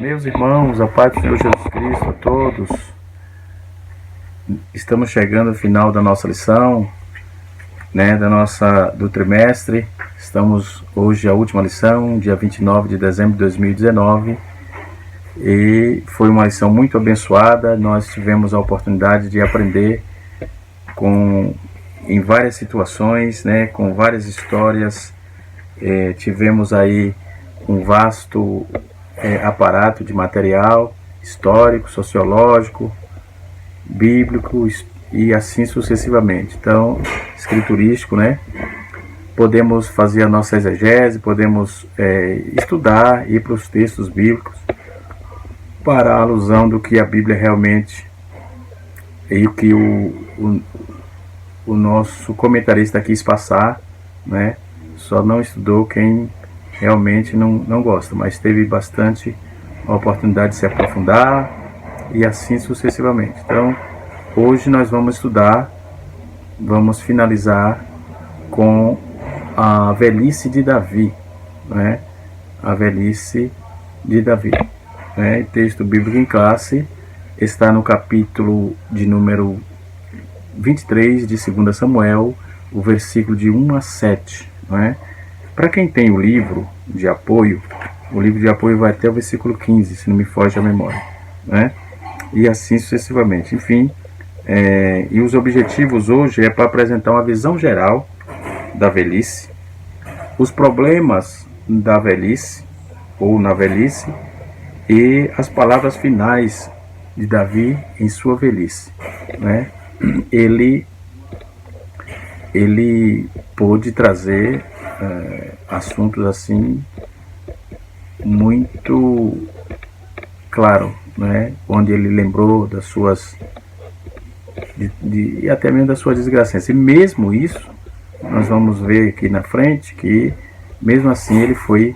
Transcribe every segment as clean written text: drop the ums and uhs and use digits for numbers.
Meus irmãos, a paz do Senhor Jesus Cristo a todos. Estamos chegando ao final da nossa lição, do trimestre. Estamos hoje a última lição, dia 29 de dezembro de 2019. E foi uma lição muito abençoada. Nós tivemos a oportunidade de aprender em várias situações, com várias histórias. Tivemos aí um vasto aparato de material histórico, sociológico, bíblico e assim sucessivamente. Então, escriturístico, podemos fazer a nossa exegese, podemos estudar, ir para os textos bíblicos para a alusão do que a Bíblia realmente e o que o nosso comentarista quis passar, Só não estudou quem realmente não gosta, mas teve bastante oportunidade de se aprofundar e assim sucessivamente. Então, hoje nós vamos estudar, vamos finalizar com a velhice de Davi, A velhice de Davi. O texto bíblico em classe está no capítulo de número 23 de 2 Samuel, o versículo de 1 a 7, Para quem tem o livro de apoio vai até o versículo 15, se não me foge a memória, E assim sucessivamente. Enfim, e os objetivos hoje é para apresentar uma visão geral da velhice, os problemas da velhice, ou na velhice, e as palavras finais de Davi em sua velhice, Ele pôde trazer assuntos assim muito claro, onde ele lembrou das suas e até mesmo das suas desgraças. E mesmo isso, nós vamos ver aqui na frente que mesmo assim ele foi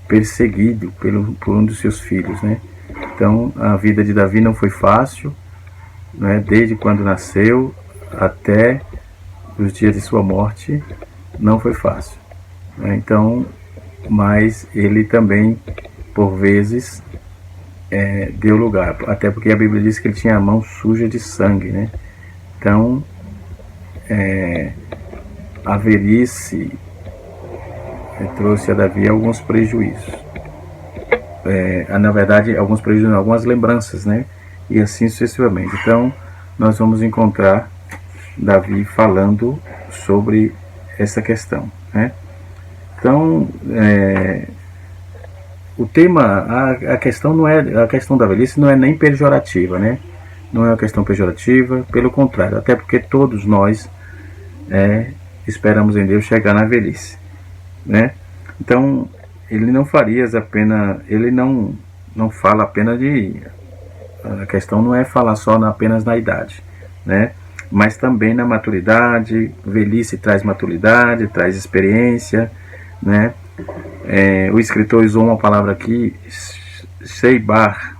perseguido por um dos seus filhos, Então a vida de Davi não foi fácil, desde quando nasceu até os dias de sua morte, não foi fácil. Então, mas ele também, por vezes, deu lugar, até porque a Bíblia diz que ele tinha a mão suja de sangue, Então, a velhice trouxe a Davi alguns prejuízos. Na verdade, alguns prejuízos, algumas lembranças, E assim sucessivamente. Então, nós vamos encontrar Davi falando sobre essa questão, Então, o tema, a questão da velhice não é nem pejorativa, Não é uma questão pejorativa, pelo contrário, até porque todos nós esperamos em Deus chegar na velhice, Então, ele não ele não fala apenas a questão não é falar só apenas na idade, Mas também na maturidade. Velhice traz maturidade, traz experiência, O escritor usou uma palavra aqui, seibar,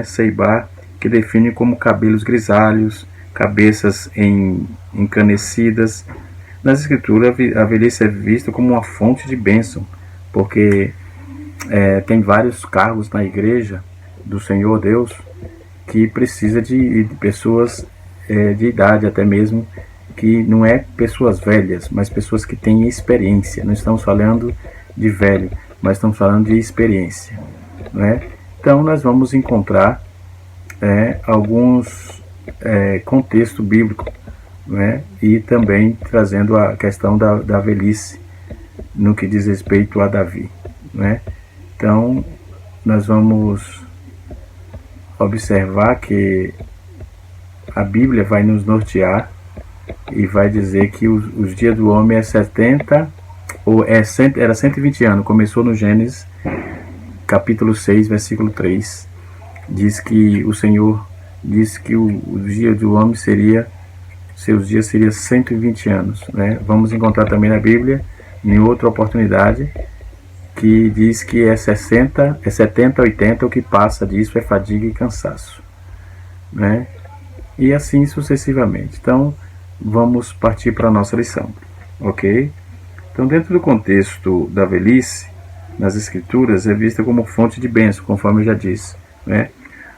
Seibar, que define como cabelos grisalhos, cabeças encanecidas. Nas escrituras, a velhice é vista como uma fonte de bênção, porque tem vários cargos na igreja do Senhor Deus que precisa de pessoas de idade, até mesmo que não é pessoas velhas, mas pessoas que têm experiência. Não estamos falando de velho, mas estamos falando de experiência, Então nós vamos encontrar alguns contextos bíblicos, e também trazendo a questão da velhice no que diz respeito a Davi, Então nós vamos observar que a Bíblia vai nos nortear e vai dizer que os dias do homem é 70, era 120 anos. Começou no Gênesis, capítulo 6, versículo 3. Diz que o Senhor disse que o dia do homem seus dias seriam 120 anos. Vamos encontrar também na Bíblia, em outra oportunidade, que diz que é 70, 80, o que passa disso é fadiga e cansaço. E assim sucessivamente. Então, vamos partir para a nossa lição, ok? Então, dentro do contexto da velhice, nas Escrituras é vista como fonte de bênção, conforme eu já disse, né?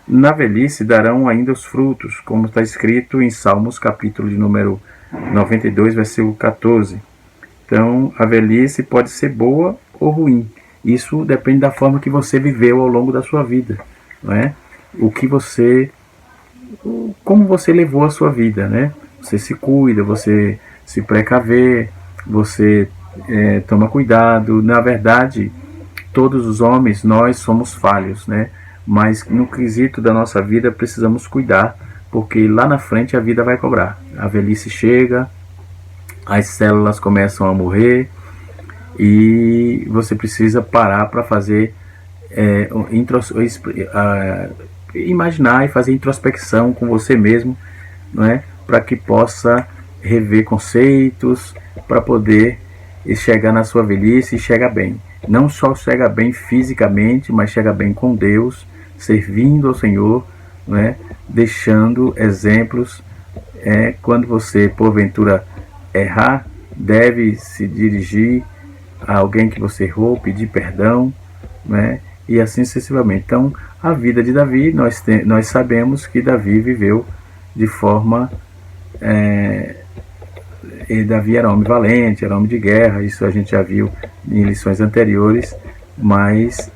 Na velhice darão ainda os frutos, como está escrito em Salmos, capítulo de número 92, versículo 14. Então, a velhice pode ser boa ou ruim. Isso depende da forma que você viveu ao longo da sua vida, não é? Como você levou a sua vida, né? Você se cuida, você se precaver, você toma cuidado. Na verdade, todos os homens, nós somos falhos, né? Mas no quesito da nossa vida precisamos cuidar, porque lá na frente a vida vai cobrar. A velhice chega, as células começam a morrer e você precisa parar para fazer imaginar e fazer introspecção com você mesmo, não é? Para que possa rever conceitos, para poder chegar na sua velhice e chegar bem. Não só chega bem fisicamente, mas chega bem com Deus, servindo ao Senhor, não é? Deixando exemplos. Quando você porventura errar, deve se dirigir a alguém que você errou, pedir perdão, né? E assim sucessivamente. Então, a vida de Davi, nós sabemos que Davi viveu de forma... Davi era homem valente, era homem de guerra, isso a gente já viu em lições anteriores, mas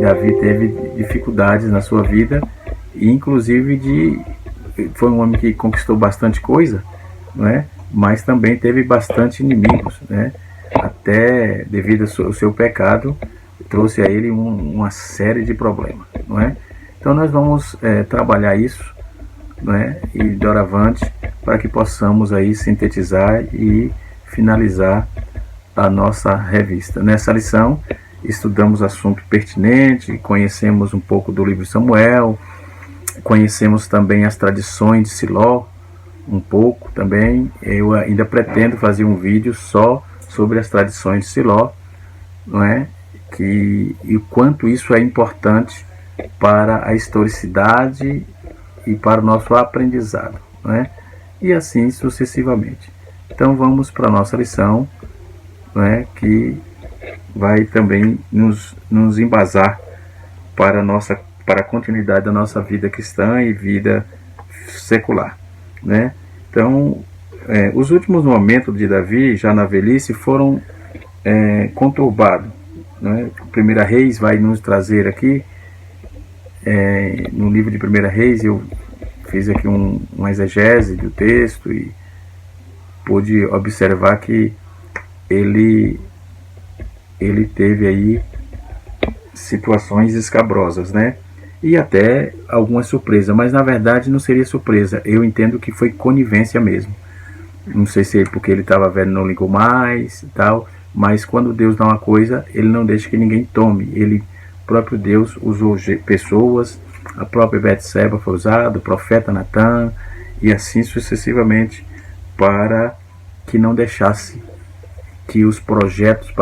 Davi teve dificuldades na sua vida, e inclusive foi um homem que conquistou bastante coisa, não é? Mas também teve bastante inimigos, né? Até devido ao seu pecado, trouxe a ele uma série de problemas, não é? Então nós vamos trabalhar isso, não é? E doravante, para que possamos aí sintetizar e finalizar a nossa revista. Nessa lição, estudamos assunto pertinente, conhecemos um pouco do livro de Samuel, conhecemos também as tradições de Siló, um pouco também. Eu ainda pretendo fazer um vídeo só sobre as tradições de Siló, não é? E o quanto isso é importante para a historicidade e para o nosso aprendizado, não é? E assim sucessivamente. Então vamos para a nossa lição, não é? Que vai também nos embasar para a continuidade da nossa vida cristã e vida secular, né? Então, os últimos momentos de Davi, já na velhice, foram conturbados, né? 1 Reis vai nos trazer aqui, no livro de 1 Reis, eu fiz aqui uma exegese do texto e pude observar que ele teve aí situações escabrosas, né? E até alguma surpresa, mas na verdade não seria surpresa. Eu entendo que foi conivência mesmo. Não sei se porque ele estava velho, não ligou mais e tal, mas quando Deus dá uma coisa, ele não deixa que ninguém tome. Próprio Deus usou pessoas, a própria Betseba foi usada, o profeta Natan, e assim sucessivamente, para que não deixasse que os projetos,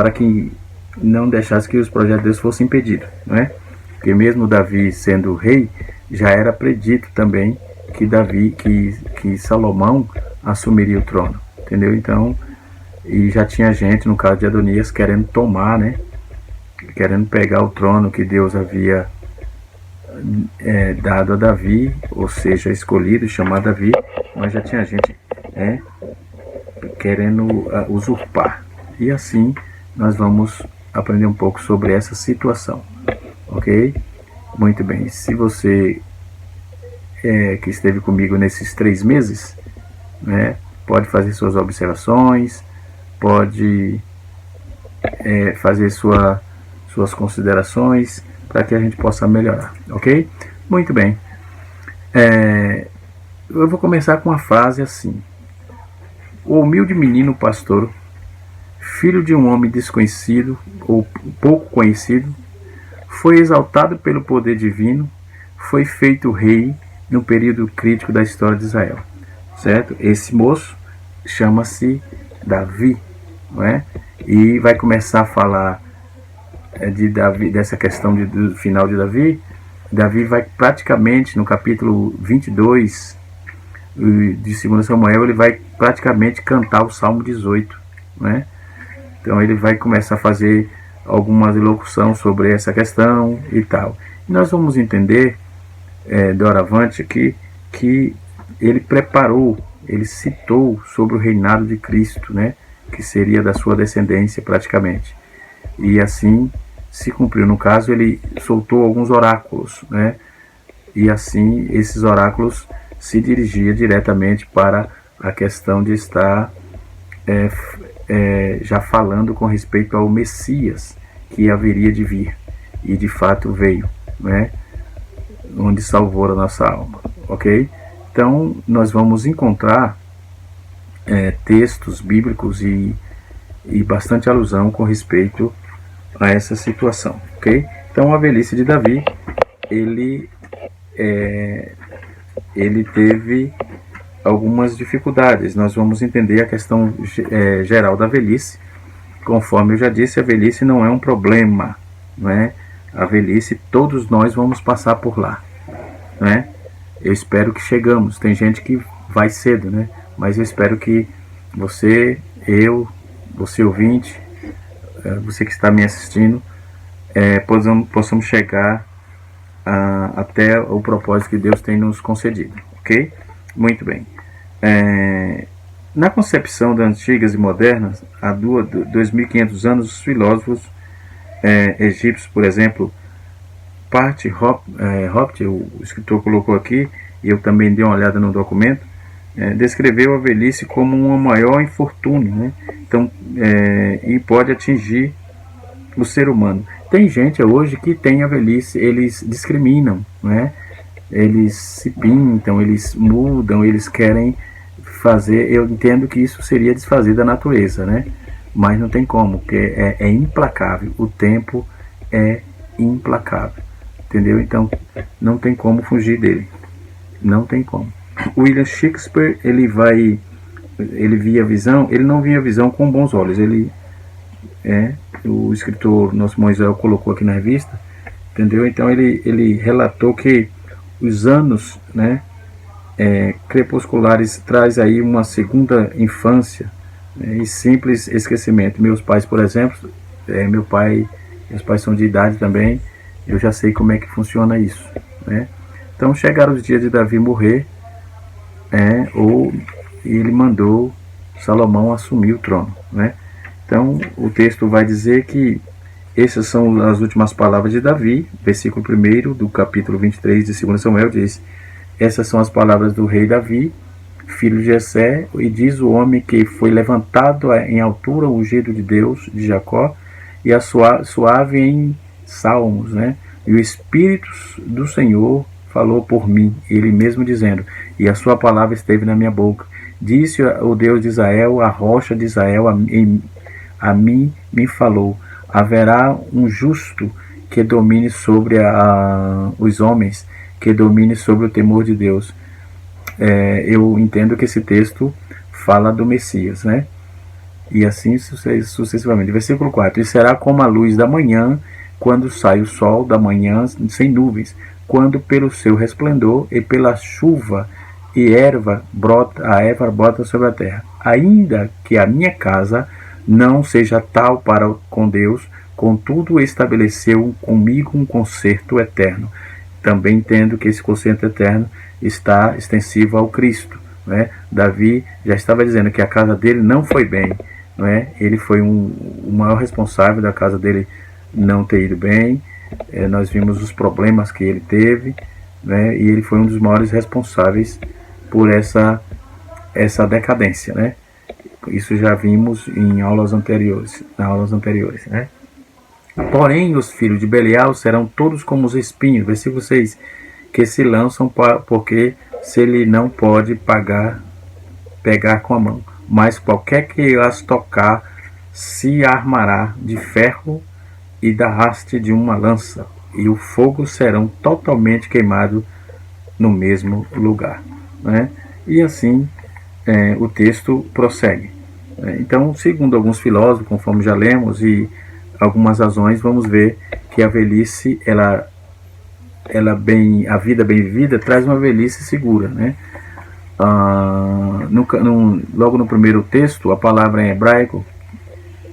de Deus fossem impedidos, não é? Porque mesmo Davi sendo rei, já era predito também que Salomão assumiria o trono, entendeu? Então, e já tinha gente, no caso de Adonias, querendo tomar, né? Querendo pegar o trono que Deus havia dado a Davi, ou seja, escolhido, chamado Davi, mas já tinha gente querendo usurpar. E assim nós vamos aprender um pouco sobre essa situação, ok? Muito bem, se você que esteve comigo nesses 3 meses, né, pode fazer suas observações, pode fazer suas considerações, para que a gente possa melhorar, ok? Muito bem. Eu vou começar com uma frase assim: o humilde menino pastor, filho de um homem desconhecido ou pouco conhecido, foi exaltado pelo poder divino, foi feito rei no período crítico da história de Israel, certo? Esse moço chama-se Davi, não é? E vai começar a falar de Davi, dessa questão do final de Davi. Davi vai praticamente, no capítulo 22 de 2 Samuel, ele vai praticamente cantar o Salmo 18, né? Então ele vai começar a fazer algumas elocução sobre essa questão e tal. E nós vamos entender, doravante, que ele preparou, ele citou sobre o reinado de Cristo, né, que seria da sua descendência praticamente. E assim se cumpriu. No caso, ele soltou alguns oráculos, né, e assim esses oráculos se dirigia diretamente para a questão de estar já falando com respeito ao Messias que haveria de vir, e de fato veio, né, onde salvou a nossa alma, ok? Então nós vamos encontrar textos bíblicos e bastante alusão com respeito a essa situação, ok? Então a velhice de Davi, ele teve algumas dificuldades. Nós vamos entender a questão geral da velhice. Conforme eu já disse, a velhice não é um problema, não é? A velhice, todos nós vamos passar por lá, não é? Eu espero que chegamos. Tem gente que vai cedo, né? Mas eu espero que você, você ouvinte, você que está me assistindo, possamos chegar até o propósito que Deus tem nos concedido, ok? Muito bem. Na concepção das antigas e modernas, há 2.500 anos, os filósofos egípcios, por exemplo, Part Hopt, o escritor colocou aqui, e eu também dei uma olhada no documento, descreveu a velhice como um maior infortúnio, né? Então, e pode atingir o ser humano. Tem gente hoje que tem a velhice, eles discriminam, né? Eles se pintam, eles mudam, eles querem fazer. Eu entendo que isso seria desfazer da natureza, né? Mas não tem como, porque é implacável. O tempo é implacável, entendeu? Então não tem como fugir dele, não tem como. William Shakespeare, ele via visão, ele não via visão com bons olhos. O escritor nosso Moisés colocou aqui na revista, entendeu? Então ele relatou que os anos, né, crepusculares traz aí uma segunda infância, né, e simples esquecimento. Meus pais, por exemplo, meus pais são de idade também, eu já sei como é que funciona isso, né? Então chegaram os dias de Davi morrer, ou ele mandou Salomão assumir o trono, né? Então o texto vai dizer que essas são as últimas palavras de Davi. Versículo 1 do capítulo 23 de 2 Samuel diz: essas são as palavras do rei Davi, filho de Jessé, e diz o homem que foi levantado em altura, ungido de Deus, de Jacó, e a suave em salmos, né? E o Espírito do Senhor falou por mim, ele mesmo dizendo, e a sua palavra esteve na minha boca. Disse o Deus de Israel, a rocha de Israel, a mim me falou. Haverá um justo que domine sobre os homens, que domine sobre o temor de Deus. Eu entendo que esse texto fala do Messias, né? E assim sucessivamente. Versículo 4: e será como a luz da manhã, quando sai o sol da manhã sem nuvens, quando pelo seu resplendor e pela chuva e a erva brota sobre a terra. Ainda que a minha casa não seja tal para com Deus, contudo estabeleceu comigo um concerto eterno. Também entendo que esse concerto eterno está extensivo ao Cristo, né? Davi já estava dizendo que a casa dele não foi bem, né? Ele foi o maior responsável da casa dele não ter ido bem. Nós vimos os problemas que ele teve, né? E ele foi um dos maiores responsáveis por essa decadência, né? Isso já vimos em aulas anteriores, né? Porém, os filhos de Belial serão todos como os espinhos, versículo 6, que se lançam porque se ele não pode pegar com a mão, mas qualquer que as tocar se armará de ferro e da haste de uma lança, e o fogo serão totalmente queimados no mesmo lugar, né? E assim o texto prossegue. Então, segundo alguns filósofos, conforme já lemos, e algumas razões, vamos ver que a velhice, a vida bem vivida, traz uma velhice segura, né? Logo no primeiro texto, a palavra em hebraico,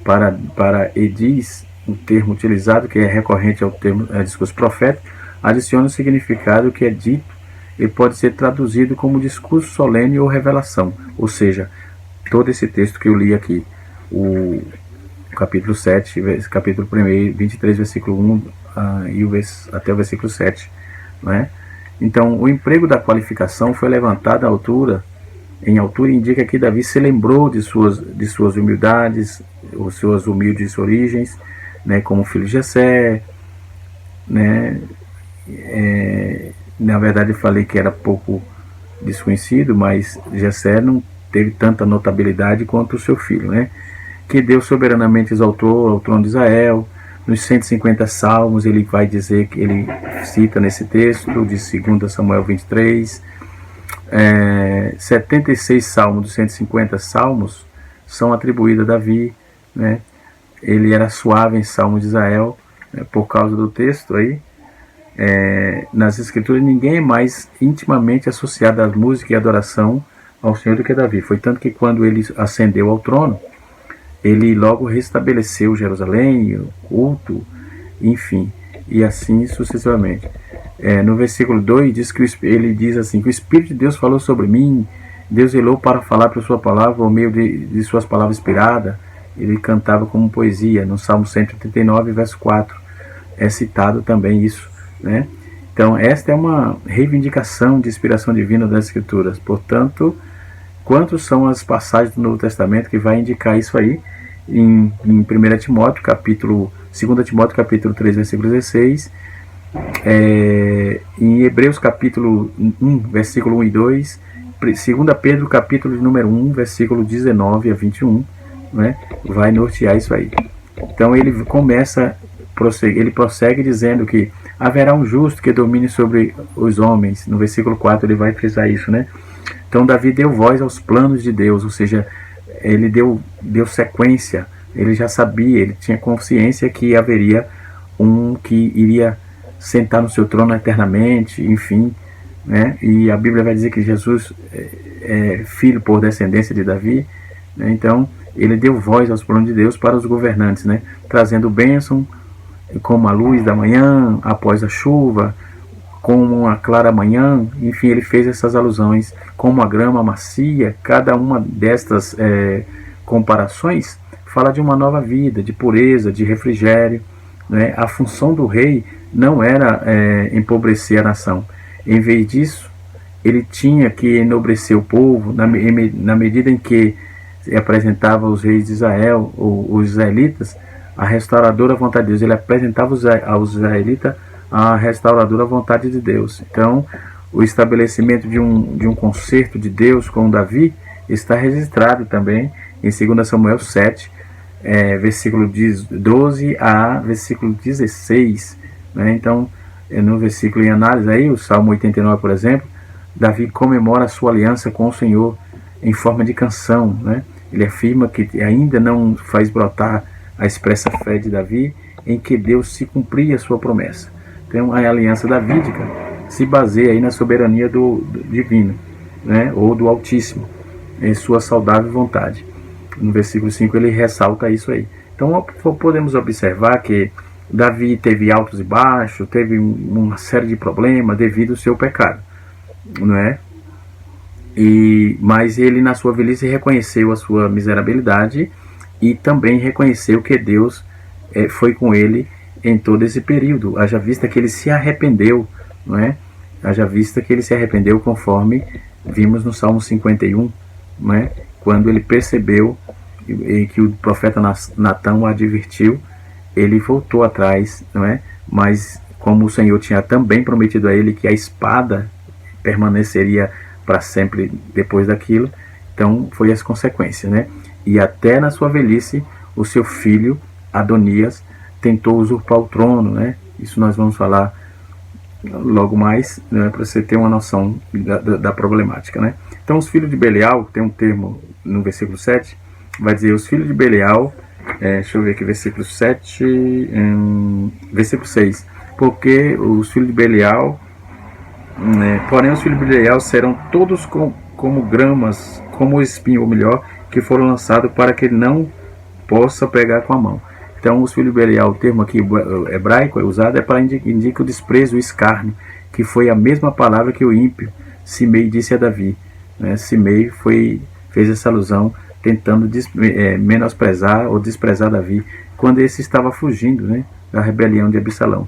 para edis, um termo utilizado que é recorrente ao termo discurso profético, adiciona o significado que é dito e pode ser traduzido como discurso solene ou revelação. Ou seja, todo esse texto que eu li aqui, o capítulo 7, capítulo 1, 23, versículo 1 até o versículo 7. Né? Então, o emprego da qualificação foi levantado em altura indica que Davi se lembrou de suas humildades, ou suas humildes origens, né, como filho de Jessé, né, na verdade eu falei que era pouco desconhecido, mas Jessé não teve tanta notabilidade quanto o seu filho, né, que Deus soberanamente exaltou ao trono de Israel. Nos 150 salmos ele vai dizer, que ele cita nesse texto de 2 Samuel 23, 76 salmos dos 150 salmos são atribuídos a Davi, né? Ele era suave em salmos de Israel, né? Por causa do texto aí, nas escrituras ninguém é mais intimamente associado à música e adoração ao Senhor do que Davi. Foi tanto que quando ele ascendeu ao trono, ele logo restabeleceu Jerusalém, o culto, enfim, e assim sucessivamente. No versículo 2 diz que ele diz assim, que o Espírito de Deus falou sobre mim, Deus zelou para falar por sua palavra, ao meio de suas palavras inspiradas. Ele cantava como poesia, no Salmo 139, verso 4, é citado também isso, né? Então esta é uma reivindicação de inspiração divina das Escrituras. Portanto, quantas são as passagens do Novo Testamento que vai indicar isso aí? Em 1 Timóteo, 2 Timóteo capítulo 3, versículo 16, em Hebreus capítulo 1, versículo 1 e 2, 2 Pedro capítulo número 1, versículo 19 a 21, né, vai nortear isso aí. Então ele prossegue dizendo que haverá um justo que domine sobre os homens. No versículo 4 ele vai frisar isso, né? Então Davi deu voz aos planos de Deus, ou seja, ele deu sequência, ele já sabia, ele tinha consciência que haveria um que iria sentar no seu trono eternamente, enfim, né? E a Bíblia vai dizer que Jesus é filho por descendência de Davi, né? Então ele deu voz aos planos de Deus para os governantes, né? Trazendo bênção como a luz da manhã após a chuva, como uma clara manhã, enfim, ele fez essas alusões, como a grama macia. Cada uma destas comparações fala de uma nova vida, de pureza, de refrigério, né? A função do rei não era empobrecer a nação. Em vez disso, ele tinha que enobrecer o povo na medida em que apresentava os reis de Israel, ou os israelitas, a restauradora vontade de Deus. Ele apresentava aos israelitas a restauradora vontade de Deus. Então, o estabelecimento de um concerto de Deus com Davi está registrado também em 2 Samuel 7, versículo 12 a versículo 16. Né? Então, no versículo em análise aí, o Salmo 89, por exemplo, Davi comemora a sua aliança com o Senhor em forma de canção. Né? Ele afirma que ainda não faz brotar a expressa fé de Davi em que Deus se cumpria a sua promessa. Então a aliança davídica se baseia aí na soberania do divino, né, ou do Altíssimo, em sua saudável vontade. No versículo 5 ele ressalta isso aí. Então podemos observar que Davi teve altos e baixos, teve uma série de problemas devido ao seu pecado, não é? Mas ele na sua velhice reconheceu a sua miserabilidade e também reconheceu que Deus foi com ele em todo esse período, haja vista que ele se arrependeu, não é? Haja vista que ele se arrependeu conforme vimos no Salmo 51, não é? Quando ele percebeu que o profeta Natã o advertiu, ele voltou atrás, não é? Mas como o Senhor tinha também prometido a ele que a espada permaneceria para sempre depois daquilo, então foi as consequências, né? E até na sua velhice, o seu filho Adonias tentou usurpar o trono, né? Isso nós vamos falar logo mais, né? Para você ter uma noção da problemática, né? Então os filhos de Belial, tem um termo no versículo 7, vai dizer os filhos de Belial, deixa eu ver aqui, versículo 7, versículo 6, porque os filhos de Belial, porém os filhos de Belial serão todos como gramas, como o espinho, ou melhor, que foram lançados para que não possa pegar com a mão. Então, os filhos de Belial, o termo aqui hebraico é usado para indicar o desprezo, o escárnio, que foi a mesma palavra que o ímpio Simei disse a Davi. Né? Simei fez essa alusão, tentando menosprezar ou desprezar Davi, quando esse estava fugindo, né, da rebelião de Absalão.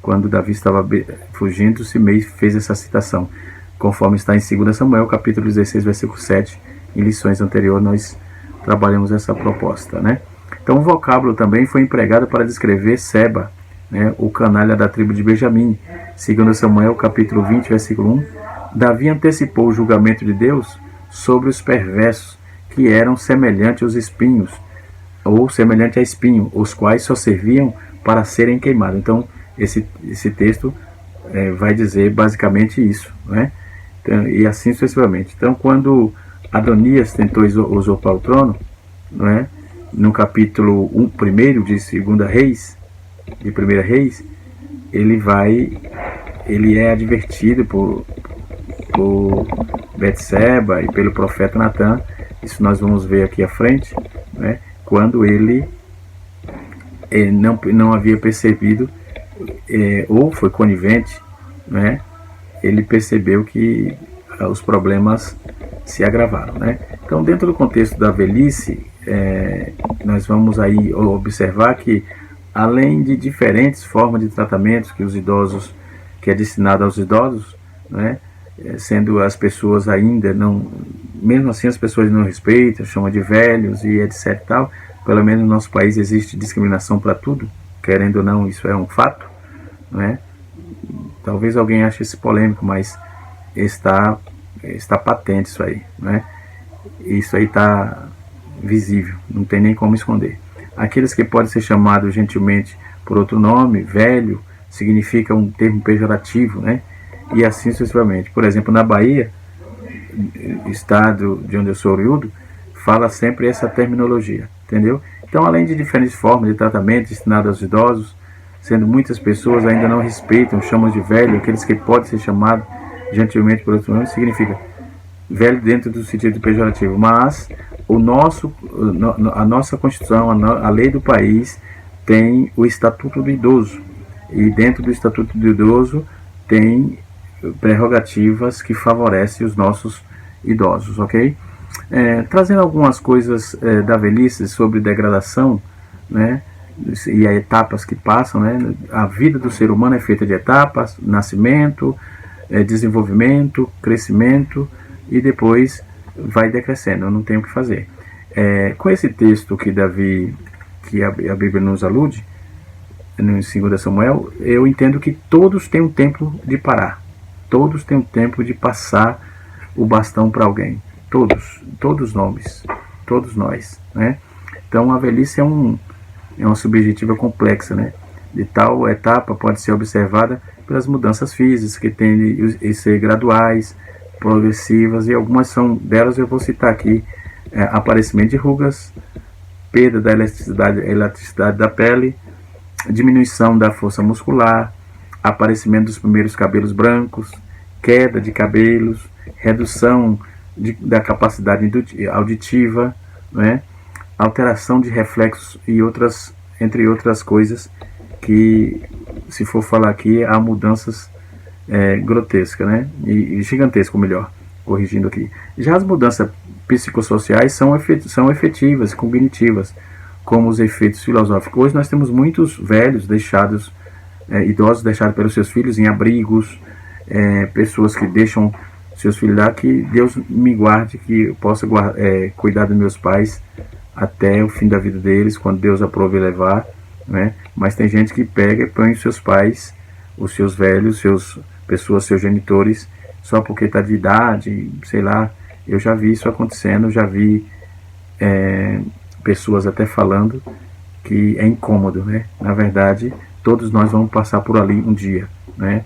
Quando Davi estava fugindo, Simei fez essa citação, conforme está em 2 Samuel, capítulo 16, versículo 7. Em lições anteriores nós trabalhamos essa proposta, né? Então o vocábulo também foi empregado para descrever Seba, né, o canalha da tribo de Benjamim. 2 Samuel, capítulo 20, versículo 1. Davi antecipou o julgamento de Deus sobre os perversos, que eram semelhantes aos espinhos, ou semelhante a espinho, os quais só serviam para serem queimados. Então, esse texto vai dizer basicamente isso, né? Então, e assim sucessivamente. Então, quando Adonias tentou usurpar o trono, né, no capítulo 1 de 2 Reis, de 1 Reis, ele é advertido por Betseba e pelo profeta Natan. Isso nós vamos ver aqui à frente, né, quando ele não havia percebido, ou foi conivente, né, ele percebeu que os problemas se agravaram, né? Então, dentro do contexto da velhice, nós vamos aí observar que, além de diferentes formas de tratamentos que é destinado aos idosos, né, sendo as pessoas ainda não, mesmo assim as pessoas não respeitam, chamam de velhos e etc e tal. Pelo menos no nosso país existe discriminação para tudo, querendo ou não, isso é um fato, né? Talvez alguém ache isso polêmico, mas está patente isso aí, né? Isso aí está visível, não tem nem como esconder. Aqueles que podem ser chamados gentilmente por outro nome, velho, significa um termo pejorativo, né? E assim sucessivamente. Por exemplo, na Bahia, estado de onde eu sou oriundo, fala sempre essa terminologia, entendeu? Então, além de diferentes formas de tratamento destinadas aos idosos, sendo muitas pessoas ainda não respeitam, chamam de velho, aqueles que podem ser chamados gentilmente por outro nome, significa velho dentro do sentido pejorativo. Mas a nossa Constituição, a lei do país, tem o Estatuto do Idoso. E dentro do Estatuto do Idoso tem prerrogativas que favorecem os nossos idosos, ok? Trazendo algumas coisas da velhice sobre degradação, né, e as etapas que passam, né? A vida do ser humano é feita de etapas: nascimento, desenvolvimento, crescimento, e depois vai decrescendo, não tem o que fazer. Com esse texto que a Bíblia nos alude, no 2 Samuel, eu entendo que todos têm um tempo de parar, todos têm um tempo de passar o bastão para alguém, todos nós, né? Então a velhice é uma subjetiva complexa, né? De tal etapa pode ser observada pelas mudanças físicas, que tendem a ser graduais, progressivas, e algumas delas eu vou citar aqui: aparecimento de rugas, perda da elasticidade da pele, diminuição da força muscular, aparecimento dos primeiros cabelos brancos, queda de cabelos, redução da capacidade auditiva, né? Alteração de reflexos e entre outras coisas que, se for falar aqui, há mudanças grotescas, né? E gigantescas, melhor, corrigindo aqui. Já as mudanças psicossociais são efetivas, cognitivas, como os efeitos filosóficos. Hoje nós temos muitos velhos idosos deixados pelos seus filhos em abrigos, pessoas que deixam seus filhos lá. Que Deus me guarde, que eu possa cuidar dos meus pais até o fim da vida deles, quando Deus aprove levar, né? Mas tem gente que pega e põe os seus pais, os seus velhos, seus genitores, só porque está de idade, sei lá. Eu já vi isso acontecendo, já vi pessoas até falando que é incômodo, né? Na verdade, todos nós vamos passar por ali um dia, né?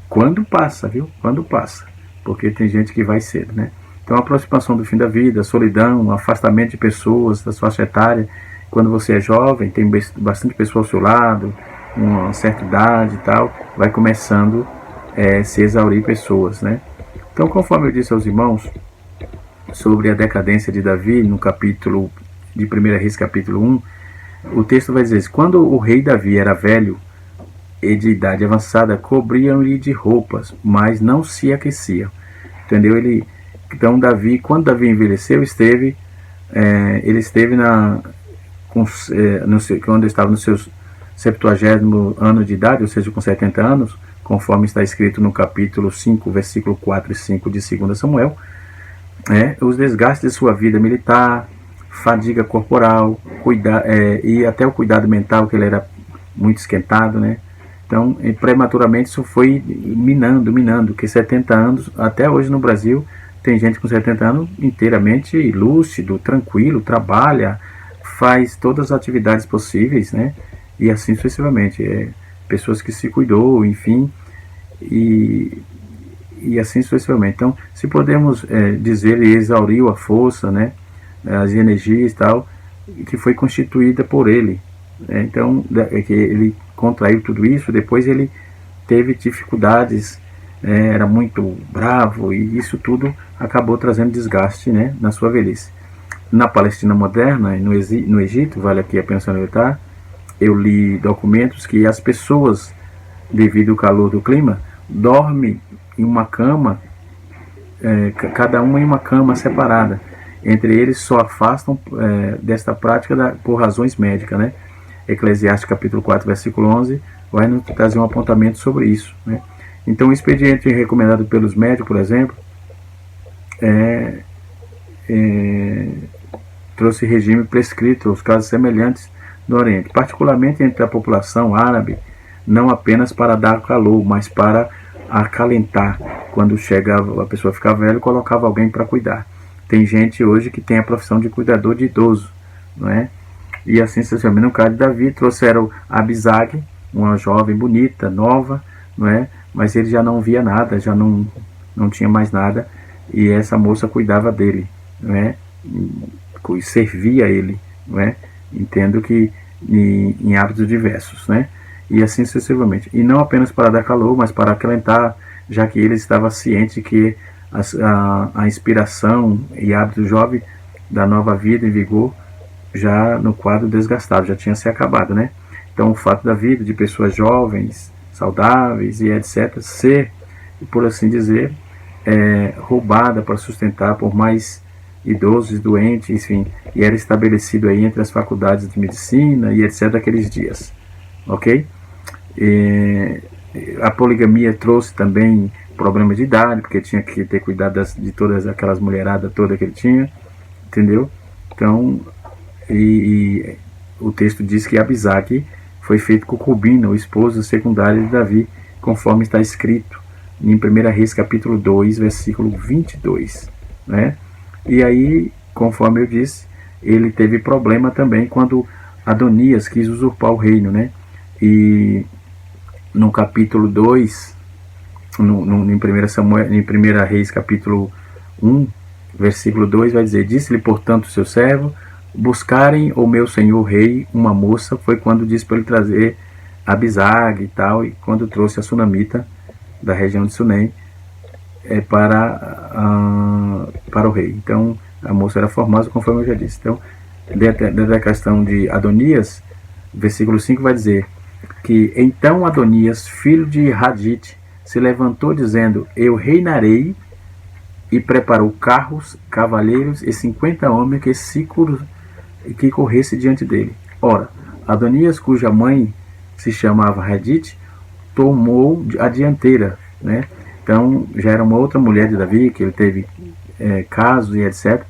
Quando passa, viu? Quando passa, porque tem gente que vai cedo, né? Então, a aproximação do fim da vida, a solidão, o afastamento de pessoas da sua faixa etária. Quando você é jovem, tem bastante pessoa ao seu lado, uma certa idade e tal, vai começando a se exaurir pessoas, né? Então, conforme eu disse aos irmãos sobre a decadência de Davi, no capítulo de 1 Reis capítulo 1, o texto vai dizer assim: quando o rei Davi era velho e de idade avançada, cobriam-lhe de roupas, mas não se aqueciam. Entendeu? Então Davi, quando Davi envelheceu, ele esteve quando estava nos seus 70º ano de idade, ou seja, com 70 anos, conforme está escrito no capítulo 5, versículo 4 e 5 de 2 Samuel, os desgastes de sua vida militar, fadiga corporal, e até o cuidado mental, que ele era muito esquentado, né? Então, prematuramente, isso foi minando, que 70 anos, até hoje no Brasil, tem gente com 70 anos inteiramente lúcido, tranquilo, trabalha, faz todas as atividades possíveis, né? E assim sucessivamente. Pessoas que se cuidou, enfim, e assim sucessivamente. Então, se podemos dizer, ele exauriu a força, né? As energias e tal, que foi constituída por ele. Então, que ele contraiu tudo isso, depois ele teve dificuldades, era muito bravo, e isso tudo acabou trazendo desgaste, né, na sua velhice. Na Palestina moderna, no Egito, vale aqui a pena salientar, eu li documentos que as pessoas, devido ao calor do clima, dormem em uma cama, cada uma em uma cama separada. Entre eles só afastam desta prática por razões médicas, né? Eclesiastes capítulo 4, versículo 11, vai nos trazer um apontamento sobre isso, né? Então, o expediente recomendado pelos médicos, por exemplo, trouxe regime prescrito aos casos semelhantes no Oriente, particularmente entre a população árabe, não apenas para dar calor, mas para acalentar. Quando chegava, a pessoa ficava velha, colocava alguém para cuidar. Tem gente hoje que tem a profissão de cuidador de idoso, não é? E assim sucessivamente. No caso de Davi, trouxeram Abisag, uma jovem bonita, nova, não é? Mas ele já não via nada, já não tinha mais nada, e essa moça cuidava dele, não é? E servia ele, não é? Entendo que em hábitos diversos, né? E assim sucessivamente. E não apenas para dar calor, mas para acalentar, já que ele estava ciente que a inspiração e hábito jovem da nova vida em vigor já no quadro desgastado, já tinha se acabado, né? Então, o fato da vida de pessoas jovens, saudáveis e etc. ser, por assim dizer, roubada para sustentar por mais idosos, doentes, enfim, e era estabelecido aí entre as faculdades de medicina e etc. daqueles dias, ok? A poligamia trouxe também problemas de idade, porque tinha que ter cuidado de todas aquelas mulheradas toda que ele tinha, entendeu? Então, e o texto diz que Abisag foi feito concubina, o esposo secundário de Davi, conforme está escrito em 1 Reis capítulo 2, versículo 22, né? E aí, conforme eu disse, ele teve problema também quando Adonias quis usurpar o reino, né? E no capítulo 2, em 1 Reis capítulo 1, versículo 2, vai dizer: disse-lhe, portanto, seu servo, buscarem o meu senhor rei uma moça. Foi quando disse para ele trazer Abisag e tal, e quando trouxe a sunamita da região de Sunem para o rei. Então, a moça era formosa, conforme eu já disse. Então, dentro da questão de Adonias, versículo 5 vai dizer que então Adonias, filho de Hadite, se levantou dizendo: eu reinarei, e preparou carros, cavaleiros e 50 homens que corresse diante dele. Ora, Adonias, cuja mãe se chamava Hadite, tomou a dianteira, né? Então já era uma outra mulher de Davi, que ele teve casos e etc.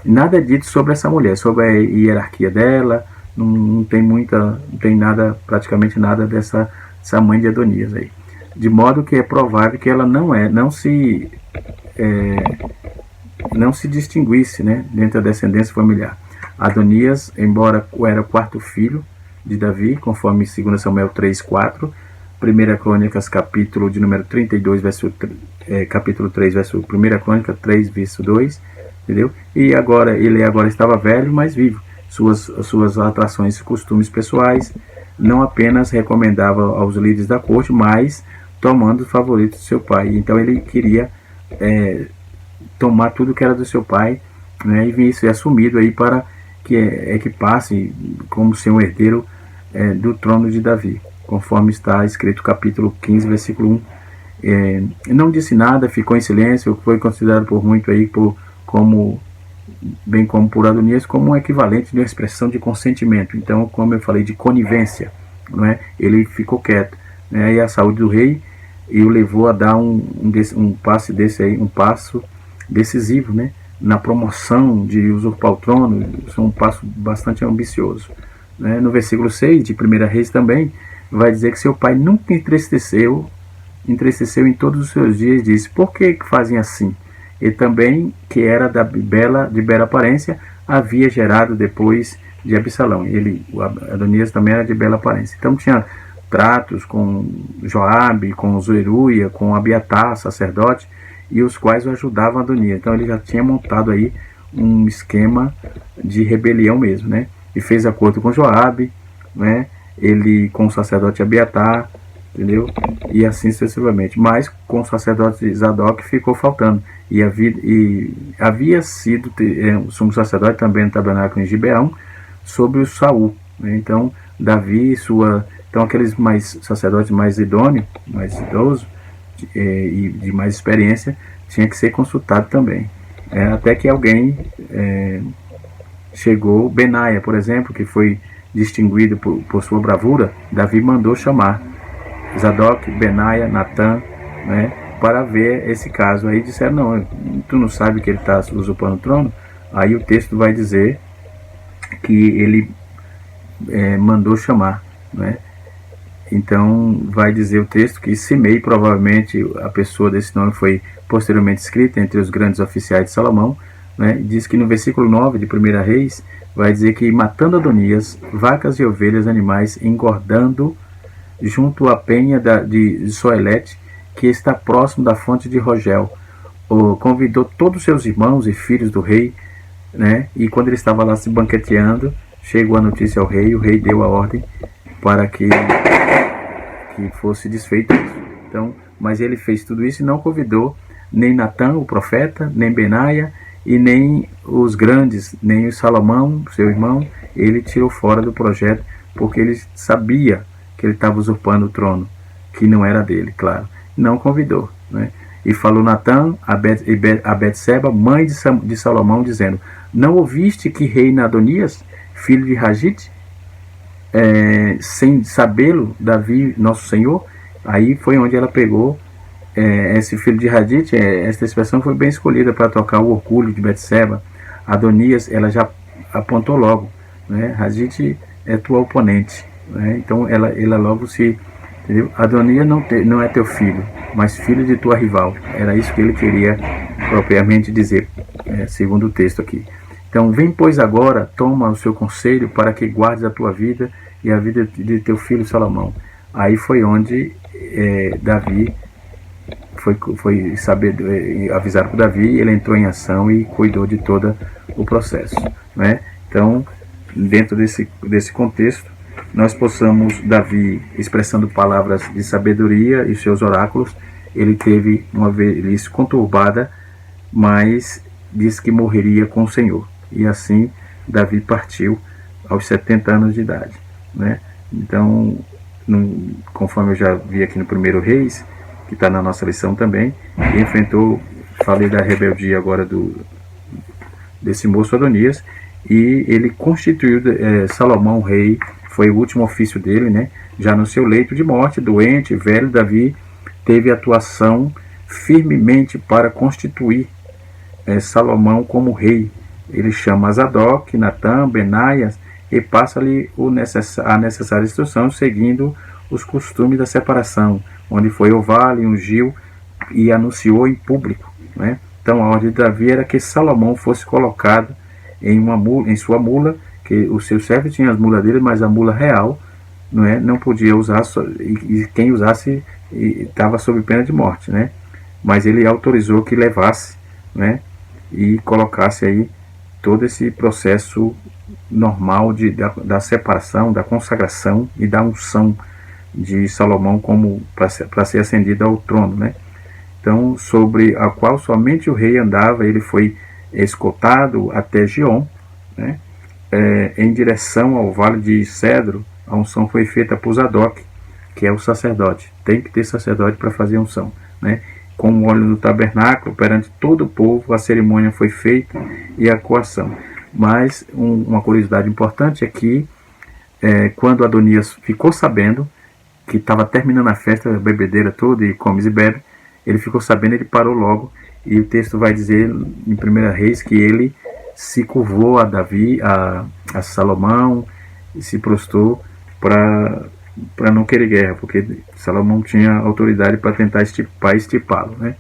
Nada é dito sobre essa mulher, sobre a hierarquia dela, não tem nada, praticamente nada dessa mãe de Adonias aí. De modo que é provável que ela não se distinguisse, né, dentro da descendência familiar. Adonias, embora era o quarto filho de Davi, conforme 2 Samuel 3:4, 1 Crônicas capítulo de número 32, capítulo 3, verso 1 Crônica 3, verso 2, entendeu? E agora, ele agora estava velho, mas vivo. Suas atrações e costumes pessoais não apenas recomendava aos líderes da corte, mas tomando os favoritos do seu pai. Então ele queria tomar tudo que era do seu pai, né, e isso é assumido aí para que equipasse como ser um herdeiro do trono de Davi, conforme está escrito capítulo 15, versículo 1. Não disse nada, ficou em silêncio, foi considerado por muito aí bem como por Adonias, como um equivalente de uma expressão de consentimento. Então, como eu falei, de conivência, não é? Ele ficou quieto, né? E a saúde do rei e o levou a dar um passo decisivo, né? Na promoção de usurpar o trono. Isso é um passo bastante ambicioso, né? No versículo 6 de 1 Reis também vai dizer que seu pai nunca entristeceu em todos os seus dias, disse: por que fazem assim? E também, que era de bela aparência, havia gerado depois de Absalão. Adonias também era de bela aparência. Então tinha tratos com Joabe, com Zeruia, com Abiatar, sacerdote, e os quais o ajudavam a Adonias. Então ele já tinha montado aí um esquema de rebelião mesmo, né? E fez acordo com Joabe, né? Ele com o sacerdote Abiatar, entendeu? E assim sucessivamente. Mas com o sacerdote Zadok ficou faltando. E havia sido o sumo sacerdote também no tabernáculo em Gibeão sobre o Saul, né? Então Davi então aqueles sacerdotes mais idôneos, mais idosos e de mais experiência, tinha que ser consultado também. Até que alguém chegou, Benaia, por exemplo, que foi distinguido por sua bravura. Davi mandou chamar Zadok, Benaia, Natã, né, para ver esse caso. Aí disseram: não, tu não sabe que ele está usurpando o trono? Aí o texto vai dizer que ele mandou chamar, né? Então vai dizer o texto que Simei, provavelmente a pessoa desse nome foi posteriormente escrita entre os grandes oficiais de Salomão, né? Diz que no versículo 9 de 1 Reis vai dizer que matando Adonias, vacas e ovelhas, animais, engordando junto à penha de Soelete, que está próximo da fonte de Rogel, convidou todos os seus irmãos e filhos do rei, né? E quando ele estava lá se banqueteando, chegou a notícia ao rei. O rei deu a ordem para que fosse desfeito isso. Então, mas ele fez tudo isso e não convidou nem Natã, o profeta, nem Benaia, e nem os grandes, nem o Salomão, seu irmão. Ele tirou fora do projeto, porque ele sabia que ele estava usurpando o trono, que não era dele, claro. Não convidou, né? E falou Natã a Betseba, mãe de Salomão, dizendo: não ouviste que reina Adonias, filho de Ragite, sem sabê-lo, Davi, nosso Senhor? Aí foi onde ela pegou esse filho de Ragite. Esta expressão foi bem escolhida para tocar o orgulho de Betseba. Adonias, ela já apontou logo, né? Ragite é tua oponente, né? Então ela logo se... Entendeu? Adonias não é teu filho, mas filho de tua rival. Era isso que ele queria propriamente dizer, segundo o texto aqui. Então, vem, pois, agora, toma o seu conselho para que guardes a tua vida e a vida de teu filho Salomão. Aí foi onde Davi foi saber, avisado por Davi, ele entrou em ação e cuidou de todo o processo, né? Então, dentro desse contexto, nós possamos, Davi, expressando palavras de sabedoria e seus oráculos, ele teve uma velhice conturbada, mas disse que morreria com o Senhor. E assim, Davi partiu aos 70 anos de idade, né? Então, conforme eu já vi aqui no 1 Reis, que está na nossa lição também, ele enfrentou, falei da rebeldia agora desse moço Adonias, e ele constituiu Salomão rei. Foi o último ofício dele, né? Já no seu leito de morte, doente, velho, Davi teve atuação firmemente para constituir Salomão como rei. Ele chama Zadok, Natã, Benaias e passa-lhe a necessária instrução, seguindo os costumes da separação, onde foi ao vale, ungiu e anunciou em público, né? Então a ordem de Davi era que Salomão fosse colocado em sua mula, que o seu servo tinha as mulas dele, mas a mula real não podia usar, e quem usasse estava sob pena de morte, né? Mas ele autorizou que levasse, né? E colocasse aí todo esse processo normal da separação, da consagração e da unção de Salomão como para ser ascendido ao trono, né? Então, sobre a qual somente o rei andava, ele foi escoltado até Gion, né? em direção ao Vale de Cedro, a unção foi feita por Zadok, que é o sacerdote. Tem que ter sacerdote para fazer a unção, né? Com o óleo do tabernáculo, perante todo o povo, a cerimônia foi feita e a coação. Mas uma curiosidade importante é que quando Adonias ficou sabendo que estava terminando a festa, a bebedeira toda, e comes e bebe, ele ficou sabendo, ele parou logo, e o texto vai dizer em 1 Reis que ele se curvou a Davi, a Salomão, e se prostrou para não querer guerra, porque Salomão tinha autoridade para tentar estipá-lo, né?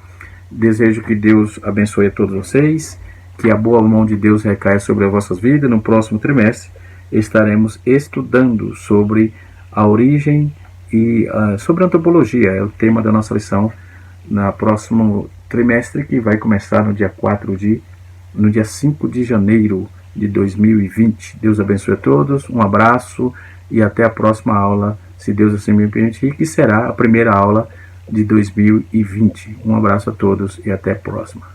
Desejo que Deus abençoe a todos vocês, que a boa mão de Deus recaia sobre as vossas vidas. No próximo trimestre estaremos estudando sobre a origem e sobre antropologia, é o tema da nossa lição no próximo trimestre, que vai começar no dia 5 de janeiro de 2020. Deus abençoe a todos, um abraço e até a próxima aula, se Deus assim me permitir, que será a primeira aula de 2020. Um abraço a todos e até a próxima.